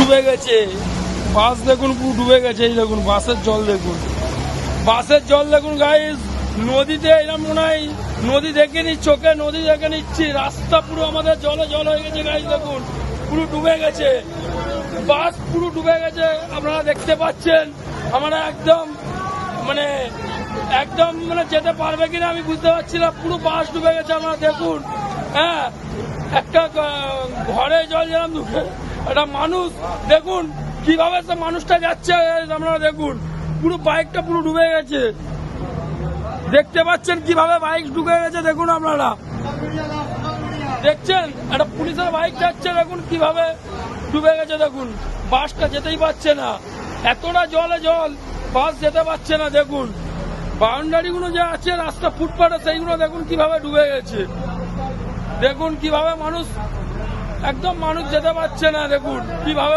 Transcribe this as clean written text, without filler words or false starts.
ডুবে গেছে, বাস দেখুন পুরো ডুবে গেছে। এই দেখুন বাসের জল দেখুন, বাসের জল দেখুন গাইস। নদীতে এরকম মনে হয় নদী দেখে নি, চোখে নদী দেখে নিচ্ছি। রাস্তা পুরো আমাদের জলে জল হয়ে গেছে গাইস, দেখুন পুরো ডুবে গেছে, বাস পুরো ডুবে গেছে। আপনারা দেখতে পাচ্ছেন আমরা একদম মানে যেতে পারবে কিনা আমি বুঝতে পারছি না, পুরো বাস ডুবে গেছে। আপনারা দেখুন, হ্যাঁ, একটা ঘরে জল যেরকম ঢুকে, একটা মানুষ দেখুন কিভাবে সে মানুষটা যাচ্ছে। আপনারা দেখুন পুরো বাইকটা পুরো ডুবে গেছে, দেখতে পাচ্ছেন কিভাবে বাইক ডুবে গেছে। দেখুন আপনারা দেখছেন একটা পুলিশের বাইক যাচ্ছে, দেখুন কিভাবে ডুবে গেছে। দেখুন বাসটা যেতেই পারছে না, এতটা জলে জল, বাস যেতে পারছে না। দেখুন বাউন্ডারি গুলো যে আছে রাস্তা ফুটপাথে, সেইগুলো দেখুন কিভাবে ডুবে গেছে। দেখুন কিভাবে মানুষ একদম যেতে পারছে না, দেখুন কিভাবে